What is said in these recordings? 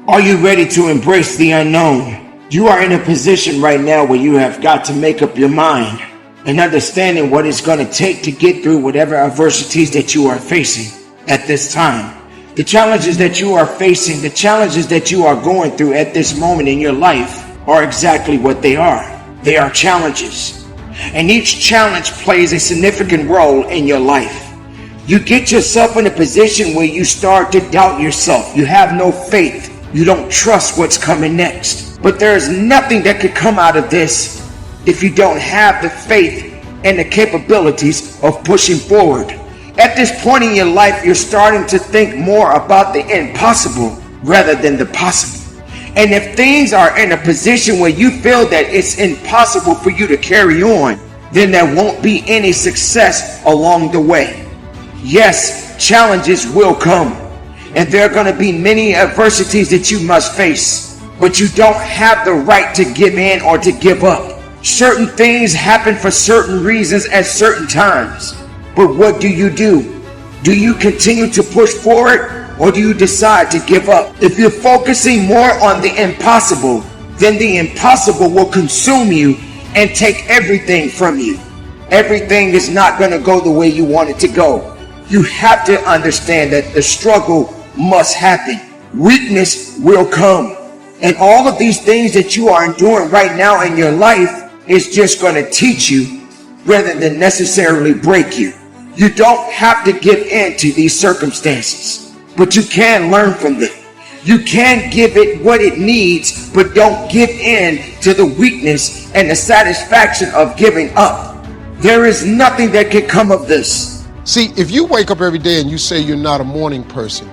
Are you ready to embrace the unknown? You are in a position right now where you have got to make up your mind and understanding what it's going to take to get through whatever adversities that you are facing at this time. The challenges that you are facing, the challenges that you are going through at this moment in your life are exactly what they are. They are challenges. And each challenge plays a significant role in your life. You get yourself in a position where you start to doubt yourself. You have no faith. You don't trust what's coming next. But there is nothing that could come out of this if you don't have the faith and the capabilities of pushing forward. At this point in your life, you're starting to think more about the impossible rather than the possible. And if things are in a position where you feel that it's impossible for you to carry on, then there won't be any success along the way. Yes, challenges will come, and there are going to be many adversities that you must face, but you don't have the right to give in or to give up. Certain things happen for certain reasons at certain times, but what do? Do you continue to push forward, or do you decide to give up? If you're focusing more on the impossible, then the impossible will consume you and take everything from you. Everything is not going to go the way you want it to go. You have to understand that the struggle must happen. Weakness will come. And all of these things that you are enduring right now in your life is just going to teach you rather than necessarily break you. You don't have to give in to these circumstances, but you can learn from them. You can give it what it needs, but don't give in to the weakness and the satisfaction of giving up. There is nothing that can come of this. See, if you wake up every day and you say you're not a morning person,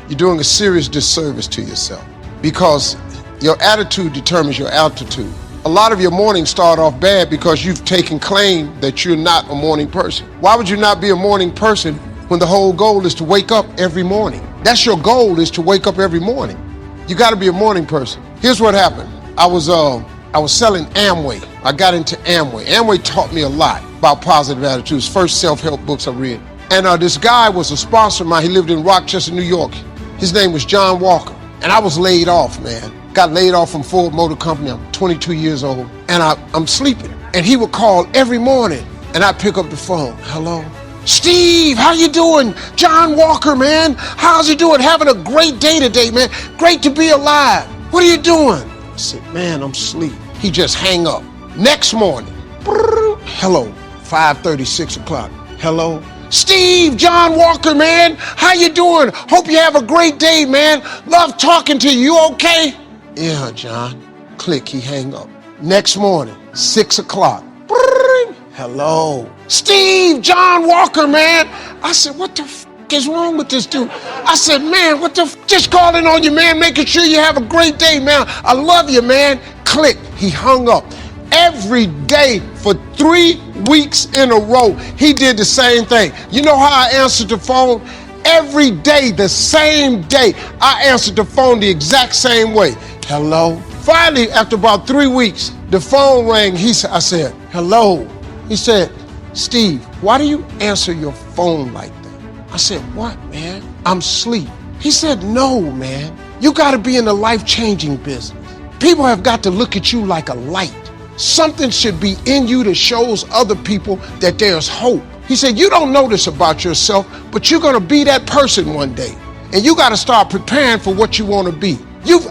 you're doing a serious disservice to yourself, because your attitude determines your altitude. A lot of your mornings start off bad because you've taken claim that you're not a morning person. Why would you not be a morning person when the whole goal is to wake up every morning? That's your goal, is to wake up every morning. You got to be a morning person. Here's what happened. I was selling Amway. I got into Amway. Amway taught me a lot about positive attitudes. First self-help books I read. And this guy was a sponsor of mine. He lived in Rochester, New York. His name was John Walker. And I was laid off, man. Got laid off from Ford Motor Company. I'm 22 years old. And I'm sleeping. And he would call every morning. And I'd pick up the phone. Hello? Steve, how you doing? John Walker, man. How's you doing? Having a great day today, man. Great to be alive. What are you doing? I said, man, I'm asleep. He just hang up. Next morning. Hello. 5:30, 6 o'clock. Hello? Steve, John Walker, man. How you doing? Hope you have a great day, man. Love talking to you. You okay? Yeah, John. Click, he hang up. Next morning, 6 o'clock. Hello. Steve, John Walker, man. I said, what the is wrong with this dude? I said, man, what the just calling on you, man, making sure you have a great day, man. I love you, man. Click, he hung up. Every day for 3 weeks in a row, he did the same thing. You know how I answered the phone? Every day, the same day, I answered the phone the exact same way. Hello? Finally, after about 3 weeks, the phone rang. I said, hello? He said, Steve, why do you answer your phone like that? I said, what, man? I'm asleep. He said, no, man. You got to be in the life-changing business. People have got to look at you like a light. Something should be in you that shows other people that there's hope. He said, you don't know this about yourself, but you're going to be that person one day. And you got to start preparing for what you want to be.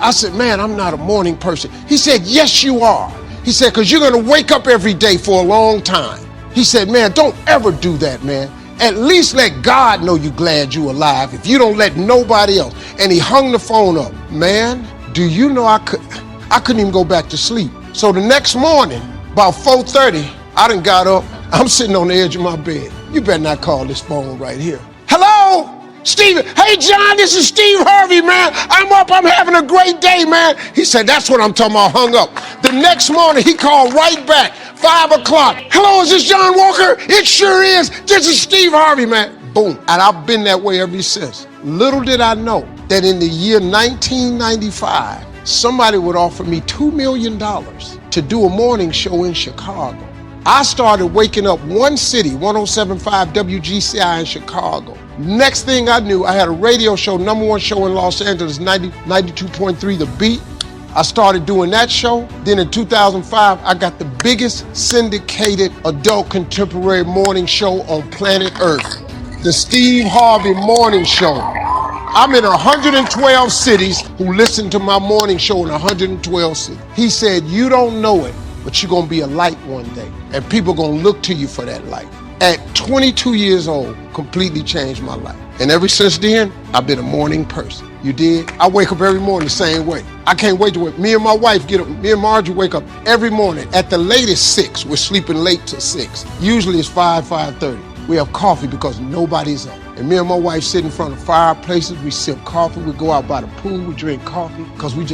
I said, man, I'm not a morning person. He said, yes, you are. He said, because you're going to wake up every day for a long time. He said, man, don't ever do that, man. At least let God know you're glad you're alive if you don't let nobody else. And he hung the phone up. Man, do you know I couldn't even go back to sleep. So the next morning, about 4:30, I done got up. I'm sitting on the edge of my bed. You better not call this phone right here. Hello? Steve, hey John, this is Steve Harvey, man. I'm up, I'm having a great day, man. He said, that's what I'm talking about, hung up. The next morning, he called right back, 5 o'clock. Hello, is this John Walker? It sure is. This is Steve Harvey, man. Boom, and I've been that way ever since. Little did I know that in the year 1995, somebody would offer me $2 million to do a morning show in Chicago. I started waking up one city, 107.5 WGCI in Chicago. Next thing I knew, I had a radio show, #1 show in Los Angeles, 92.3 The Beat. I started doing that show. Then in 2005, I got the biggest syndicated adult contemporary morning show on planet Earth, the Steve Harvey Morning Show. I'm in 112 cities who listen to my morning show in 112 cities. He said, you don't know it, but you're gonna be a light one day, and people gonna look to you for that light. At 22 years old, completely changed my life. And ever since then, I've been a morning person. You did? I wake up every morning the same way. I can't wait to wake. Me and my wife get up. Me and Margie wake up every morning at the latest 6. We're sleeping late till 6. Usually it's 5:30. We have coffee because nobody's up. And me and my wife sit in front of fireplaces. We sip coffee. We go out by the pool. We drink coffee because we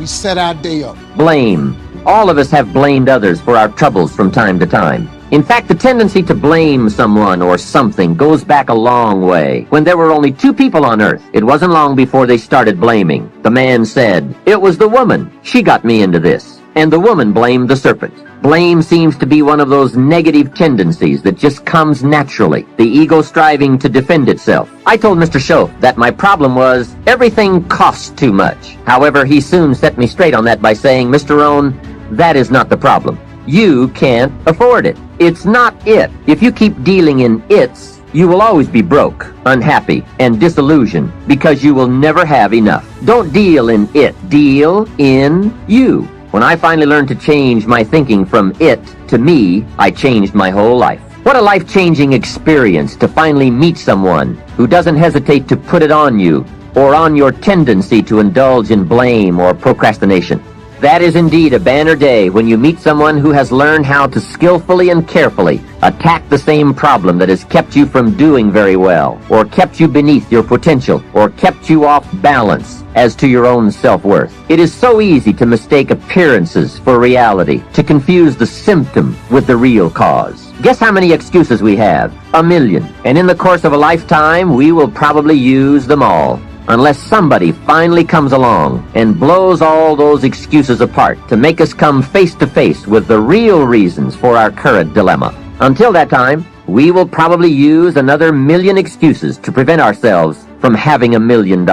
set our day up. Blame. All of us have blamed others for our troubles from time to time. In fact, the tendency to blame someone or something goes back a long way. When there were only 2 people on earth, it wasn't long before they started blaming. The man said, "It was the woman. She got me into this." And the woman blamed the serpent. Blame seems to be one of those negative tendencies that just comes naturally, the ego striving to defend itself. I told Mr. Schoaf that my problem was everything costs too much. However, he soon set me straight on that by saying, "Mr. Rohn, that is not the problem. You can't afford it. It's not it. If you keep dealing in it's, you will always be broke, unhappy, and disillusioned because you will never have enough. Don't deal in it. Deal in you." When I finally learned to change my thinking from it to me, I changed my whole life. What a life-changing experience to finally meet someone who doesn't hesitate to put it on you or on your tendency to indulge in blame or procrastination. That is indeed a banner day when you meet someone who has learned how to skillfully and carefully attack the same problem that has kept you from doing very well, or kept you beneath your potential, or kept you off balance as to your own self-worth. It is so easy to mistake appearances for reality, to confuse the symptom with the real cause. Guess how many excuses we have? 1,000,000. And in the course of a lifetime, we will probably use them all, unless somebody finally comes along and blows all those excuses apart to make us come face to face with the real reasons for our current dilemma. Until that time, we will probably use another 1,000,000 excuses to prevent ourselves from having $1 million.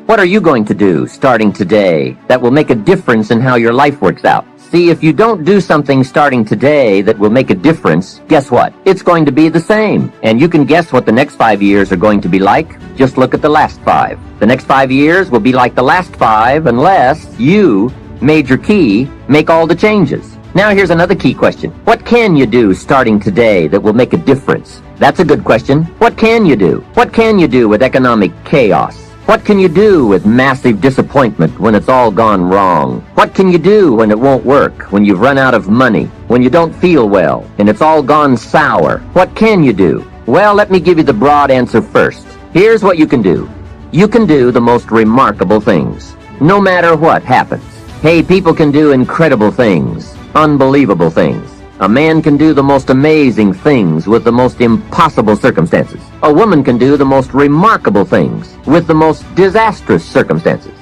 What are you going to do starting today that will make a difference in how your life works out? See, if you don't do something starting today that will make a difference, guess what? It's going to be the same. And you can guess what the next 5 years are going to be like. Just look at the last 5. The next 5 years will be like the last 5 unless you, Major Key, make all the changes. Now here's another key question. What can you do starting today that will make a difference? That's a good question. What can you do? What can you do with economic chaos? What can you do with massive disappointment when it's all gone wrong? What can you do when it won't work, when you've run out of money, when you don't feel well, and it's all gone sour? What can you do? Well, let me give you the broad answer first. Here's what you can do. You can do the most remarkable things, no matter what happens. Hey, people can do incredible things, unbelievable things. A man can do the most amazing things with the most impossible circumstances. A woman can do the most remarkable things with the most disastrous circumstances.